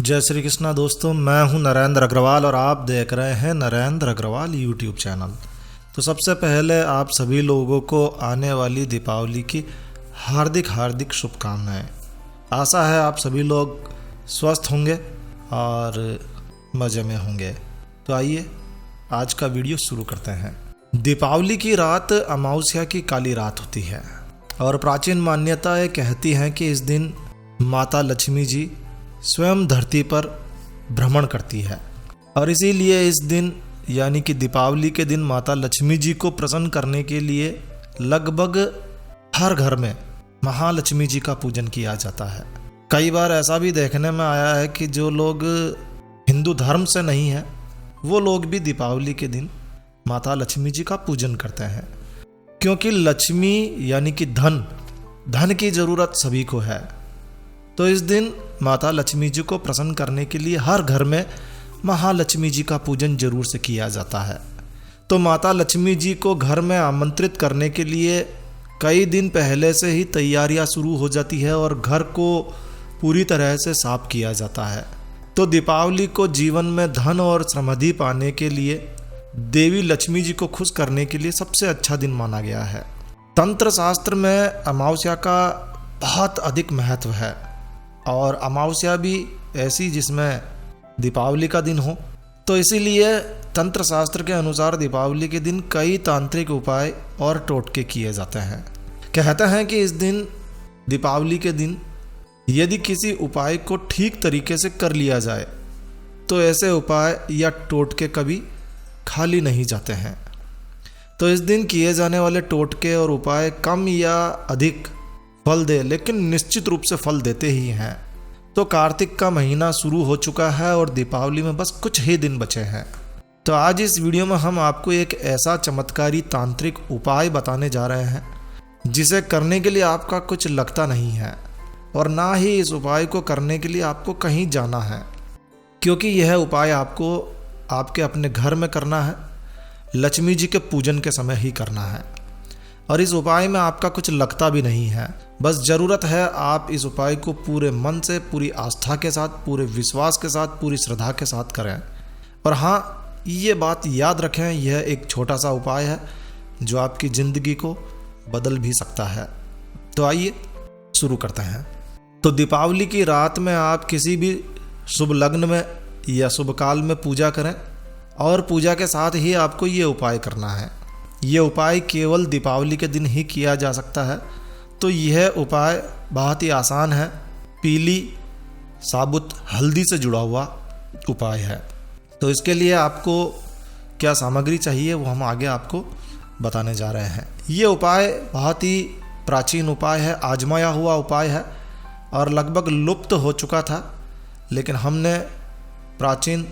जय श्री कृष्णा दोस्तों, मैं हूं नरेंद्र अग्रवाल और आप देख रहे हैं नरेंद्र अग्रवाल यूट्यूब चैनल। तो सबसे पहले आप सभी लोगों को आने वाली दीपावली की हार्दिक हार्दिक शुभकामनाएं। आशा है आप सभी लोग स्वस्थ होंगे और मज़े में होंगे। तो आइए आज का वीडियो शुरू करते हैं। दीपावली की रात अमावस्या की काली रात होती है और प्राचीन मान्यताएं कहती हैं कि इस दिन माता लक्ष्मी जी स्वयं धरती पर भ्रमण करती है और इसीलिए इस दिन यानी कि दीपावली के दिन माता लक्ष्मी जी को प्रसन्न करने के लिए लगभग हर घर में महालक्ष्मी जी का पूजन किया जाता है। कई बार ऐसा भी देखने में आया है कि जो लोग हिंदू धर्म से नहीं है वो लोग भी दीपावली के दिन माता लक्ष्मी जी का पूजन करते हैं, क्योंकि लक्ष्मी यानी कि धन की ज़रूरत सभी को है। तो इस दिन माता लक्ष्मी जी को प्रसन्न करने के लिए हर घर में महालक्ष्मी जी का पूजन जरूर से किया जाता है। तो माता लक्ष्मी जी को घर में आमंत्रित करने के लिए कई दिन पहले से ही तैयारियां शुरू हो जाती है और घर को पूरी तरह से साफ किया जाता है। तो दीपावली को जीवन में धन और समृद्धि पाने के लिए देवी लक्ष्मी जी को खुश करने के लिए सबसे अच्छा दिन माना गया है। तंत्र शास्त्र में अमावस्या का बहुत अधिक महत्व है और अमावस्या भी ऐसी जिसमें दीपावली का दिन हो। तो इसीलिए तंत्र शास्त्र के अनुसार दीपावली के दिन कई तांत्रिक उपाय और टोटके किए जाते हैं। कहते हैं कि इस दिन दीपावली के दिन यदि किसी उपाय को ठीक तरीके से कर लिया जाए तो ऐसे उपाय या टोटके कभी खाली नहीं जाते हैं। तो इस दिन किए जाने वाले टोटके और उपाय कम या अधिक फल दे, लेकिन निश्चित रूप से फल देते ही हैं। तो कार्तिक का महीना शुरू हो चुका है और दीपावली में बस कुछ ही दिन बचे हैं। तो आज इस वीडियो में हम आपको एक ऐसा चमत्कारी तांत्रिक उपाय बताने जा रहे हैं जिसे करने के लिए आपका कुछ लगता नहीं है और ना ही इस उपाय को करने के लिए आपको कहीं जाना है, क्योंकि यह उपाय आपको आपके अपने घर में करना है, लक्ष्मी जी के पूजन के समय ही करना है। और इस उपाय में आपका कुछ लगता भी नहीं है, बस ज़रूरत है आप इस उपाय को पूरे मन से, पूरी आस्था के साथ, पूरे विश्वास के साथ, पूरी श्रद्धा के साथ करें। और हाँ, ये बात याद रखें, यह एक छोटा सा उपाय है जो आपकी ज़िंदगी को बदल भी सकता है। तो आइए शुरू करते हैं। तो दीपावली की रात में आप किसी भी शुभ लग्न में या शुभ काल में पूजा करें और पूजा के साथ ही आपको ये उपाय करना है। ये उपाय केवल दीपावली के दिन ही किया जा सकता है। तो यह उपाय बहुत ही आसान है, पीली साबुत हल्दी से जुड़ा हुआ उपाय है। तो इसके लिए आपको क्या सामग्री चाहिए वो हम आगे आपको बताने जा रहे हैं। ये उपाय बहुत ही प्राचीन उपाय है, आजमाया हुआ उपाय है और लगभग लुप्त हो चुका था, लेकिन हमने प्राचीन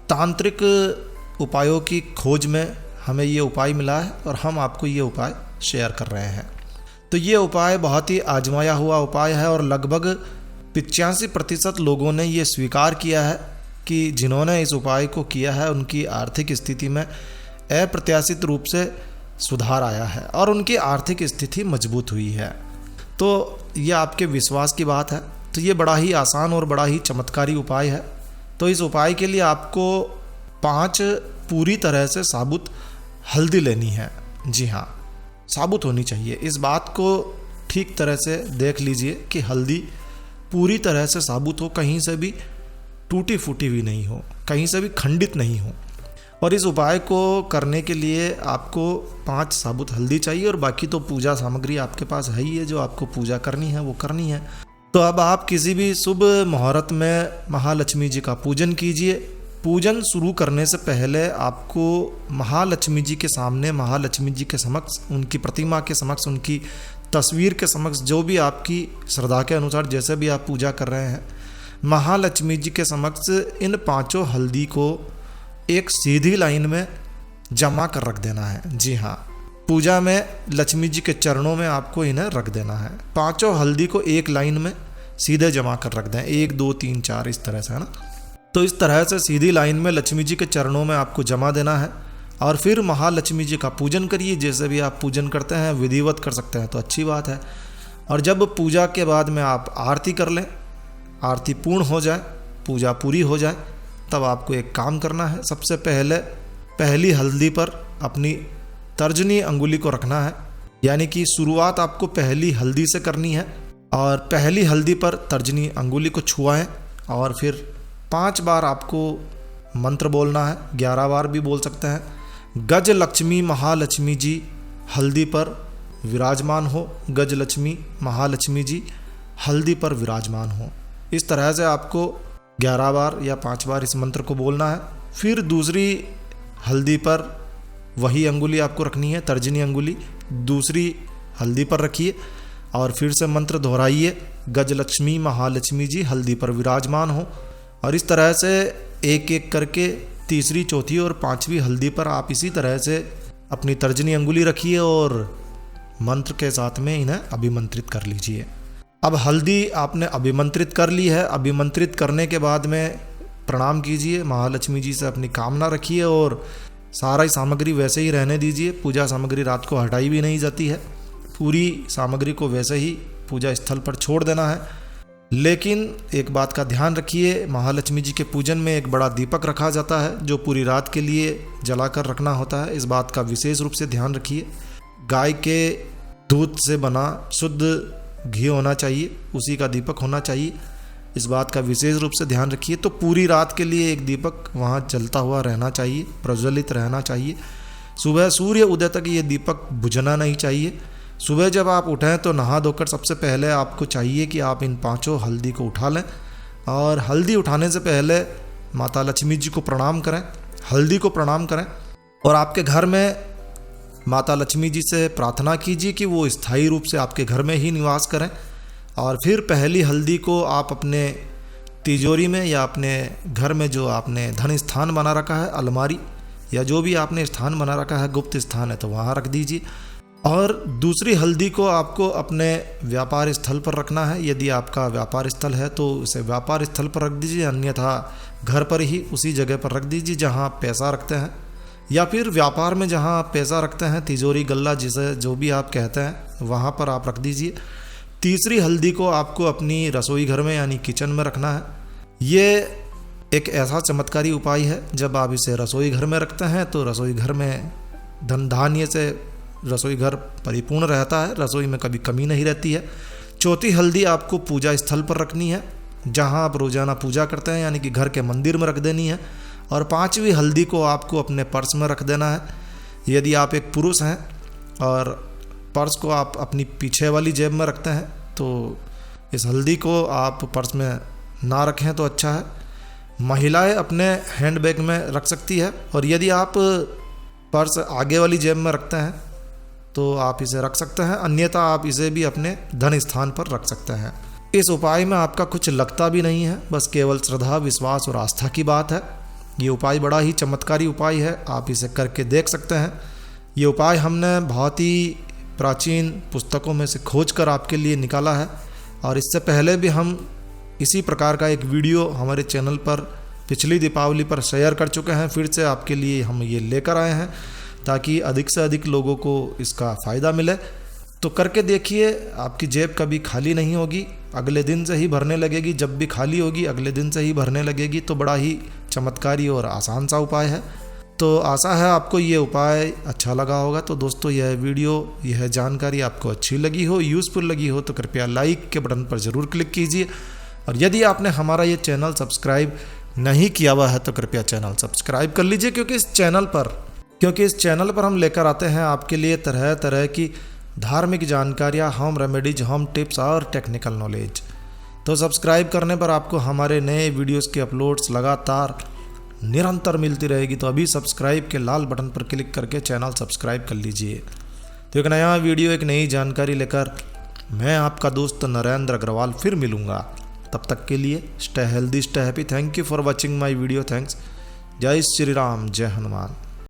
तांत्रिक उपायों की खोज में हमें ये उपाय मिला है और हम आपको ये उपाय शेयर कर रहे हैं। तो ये उपाय बहुत ही आजमाया हुआ उपाय है और लगभग 85% लोगों ने ये स्वीकार किया है कि जिन्होंने इस उपाय को किया है उनकी आर्थिक स्थिति में अप्रत्याशित रूप से सुधार आया है और उनकी आर्थिक स्थिति मजबूत हुई है। तो ये आपके विश्वास की बात है। तो ये बड़ा ही आसान और बड़ा ही चमत्कारी उपाय है। तो इस उपाय के लिए आपको 5 पूरी तरह से साबुत हल्दी लेनी है। जी हाँ, साबुत होनी चाहिए। इस बात को ठीक तरह से देख लीजिए कि हल्दी पूरी तरह से साबुत हो, कहीं से भी टूटी फूटी भी नहीं हो, कहीं से भी खंडित नहीं हो। और इस उपाय को करने के लिए आपको 5 साबुत हल्दी चाहिए और बाकी तो पूजा सामग्री आपके पास है ही है, जो आपको पूजा करनी है वो करनी है। तो अब आप किसी भी शुभ मुहूर्त में महालक्ष्मी जी का पूजन कीजिए। पूजन शुरू करने से पहले आपको महालक्ष्मी जी के सामने, महालक्ष्मी जी के समक्ष, उनकी प्रतिमा के समक्ष, उनकी तस्वीर के समक्ष, जो भी आपकी श्रद्धा के अनुसार जैसे भी आप पूजा कर रहे हैं, महालक्ष्मी जी के समक्ष इन 5 हल्दी को एक सीधी लाइन में जमा कर रख देना है। जी हाँ, पूजा में लक्ष्मी जी के चरणों में आपको इन्हें रख देना है। 5 हल्दी को एक लाइन में सीधे जमा कर रख दें, 1 2 3 4 इस तरह से, है ना। तो इस तरह से सीधी लाइन में लक्ष्मी जी के चरणों में आपको जमा देना है और फिर महालक्ष्मी जी का पूजन करिए। जैसे भी आप पूजन करते हैं, विधिवत कर सकते हैं तो अच्छी बात है। और जब पूजा के बाद में आप आरती कर लें, आरती पूर्ण हो जाए पूजा पूरी हो जाए तब आपको एक काम करना है। सबसे पहले पहली हल्दी पर अपनी तर्जनी अंगुली को रखना है, यानी कि शुरुआत आपको पहली हल्दी से करनी है और पहली हल्दी पर तर्जनी अंगुली को छुआएं और फिर 5 बार आपको मंत्र बोलना है, 11 बार भी बोल सकते हैं। गज लक्ष्मी महालक्ष्मी जी हल्दी पर विराजमान हो, गज लक्ष्मी महालक्ष्मी जी हल्दी पर विराजमान हो। इस तरह से आपको 11 बार या 5 बार इस मंत्र को बोलना है। फिर दूसरी हल्दी पर वही अंगुली आपको रखनी है, तर्जनी अंगुली दूसरी हल्दी पर रखिए और फिर से मंत्र दोहराइए, गज लक्ष्मी महालक्ष्मी जी हल्दी पर विराजमान हो। और इस तरह से एक एक करके तीसरी, चौथी और 5वीं हल्दी पर आप इसी तरह से अपनी तर्जनी अंगुली रखिए और मंत्र के साथ में इन्हें अभिमंत्रित कर लीजिए। अब हल्दी आपने अभिमंत्रित कर ली है। अभिमंत्रित करने के बाद में प्रणाम कीजिए, महालक्ष्मी जी से अपनी कामना रखिए और सारा ही सामग्री वैसे ही रहने दीजिए। पूजा सामग्री रात को हटाई भी नहीं जाती है, पूरी सामग्री को वैसे ही पूजा स्थल पर छोड़ देना है। लेकिन एक बात का ध्यान रखिए, महालक्ष्मी जी के पूजन में एक बड़ा दीपक रखा जाता है जो पूरी रात के लिए जलाकर रखना होता है। इस बात का विशेष रूप से ध्यान रखिए। गाय के दूध से बना शुद्ध घी होना चाहिए, उसी का दीपक होना चाहिए। इस बात का विशेष रूप से ध्यान रखिए। तो पूरी रात के लिए एक दीपक वहाँ जलता हुआ रहना चाहिए, प्रज्वलित रहना चाहिए। सुबह सूर्य उदय तक ये दीपक बुझना नहीं चाहिए। सुबह जब आप उठें तो नहा धोकर सबसे पहले आपको चाहिए कि आप इन 5 हल्दी को उठा लें और हल्दी उठाने से पहले माता लक्ष्मी जी को प्रणाम करें, हल्दी को प्रणाम करें और आपके घर में माता लक्ष्मी जी से प्रार्थना कीजिए कि वो स्थायी रूप से आपके घर में ही निवास करें। और फिर पहली हल्दी को आप अपने तिजोरी में या अपने घर में जो आपने धन स्थान बना रखा है, अलमारी या जो भी आपने स्थान बना रखा है, गुप्त स्थान है, तो वहाँ रख दीजिए। और दूसरी हल्दी को आपको अपने व्यापार स्थल पर रखना है। यदि आपका व्यापार स्थल है तो उसे व्यापार स्थल पर रख दीजिए, अन्यथा घर पर ही उसी जगह पर रख दीजिए जहाँ आप पैसा रखते हैं, या फिर व्यापार में जहाँ आप पैसा रखते हैं, तिजोरी, गल्ला, जिसे जो भी आप कहते हैं, वहाँ पर आप रख दीजिए। तीसरी हल्दी को आपको अपनी रसोई घर में यानी किचन में रखना है। ये एक ऐसा चमत्कारी उपाय है, जब आप इसे रसोई घर में रखते हैं तो रसोई घर में धन धान्य से रसोई घर परिपूर्ण रहता है, रसोई में कभी कमी नहीं रहती है। चौथी हल्दी आपको पूजा स्थल पर रखनी है, जहाँ आप रोजाना पूजा करते हैं, यानी कि घर के मंदिर में रख देनी है। और 5वीं हल्दी को आपको अपने पर्स में रख देना है। यदि आप एक पुरुष हैं और पर्स को आप अपनी पीछे वाली जेब में रखते हैं तो इस हल्दी को आप पर्स में ना रखें तो अच्छा है। महिलाएं अपने हैंडबैग में रख सकती है और यदि आप पर्स आगे वाली जेब में रखते हैं तो आप इसे रख सकते हैं, अन्यथा आप इसे भी अपने धन स्थान पर रख सकते हैं। इस उपाय में आपका कुछ लगता भी नहीं है, बस केवल श्रद्धा, विश्वास और आस्था की बात है। ये उपाय बड़ा ही चमत्कारी उपाय है, आप इसे करके देख सकते हैं। ये उपाय हमने बहुत ही प्राचीन पुस्तकों में से खोज कर आपके लिए निकाला है और इससे पहले भी हम इसी प्रकार का एक वीडियो हमारे चैनल पर पिछली दीपावली पर शेयर कर चुके हैं। फिर से आपके लिए हम ये लेकर आए हैं ताकि अधिक से अधिक लोगों को इसका फ़ायदा मिले। तो करके देखिए, आपकी जेब कभी खाली नहीं होगी, अगले दिन से ही भरने लगेगी। जब भी खाली होगी अगले दिन से ही भरने लगेगी। तो बड़ा ही चमत्कारी और आसान सा उपाय है। तो आशा है आपको ये उपाय अच्छा लगा होगा। तो दोस्तों, यह वीडियो, यह जानकारी आपको अच्छी लगी हो, यूज़फुल लगी हो तो कृपया लाइक के बटन पर ज़रूर क्लिक कीजिए। और यदि आपने हमारा ये चैनल सब्सक्राइब नहीं किया हुआ है तो कृपया चैनल सब्सक्राइब कर लीजिए, क्योंकि इस चैनल पर हम लेकर आते हैं आपके लिए तरह तरह की धार्मिक जानकारियाँ, होम रेमेडीज, होम टिप्स और टेक्निकल नॉलेज। तो सब्सक्राइब करने पर आपको हमारे नए वीडियोस के अपलोड्स लगातार निरंतर मिलती रहेगी। तो अभी सब्सक्राइब के लाल बटन पर क्लिक करके चैनल सब्सक्राइब कर लीजिए। तो एक नया वीडियो, एक नई जानकारी लेकर मैं आपका दोस्त नरेंद्र अग्रवाल फिर मिलूँगा। तब तक के लिए stay healthy, stay happy. Thank you for watching my video. Thanks. जय श्री राम, जय हनुमान।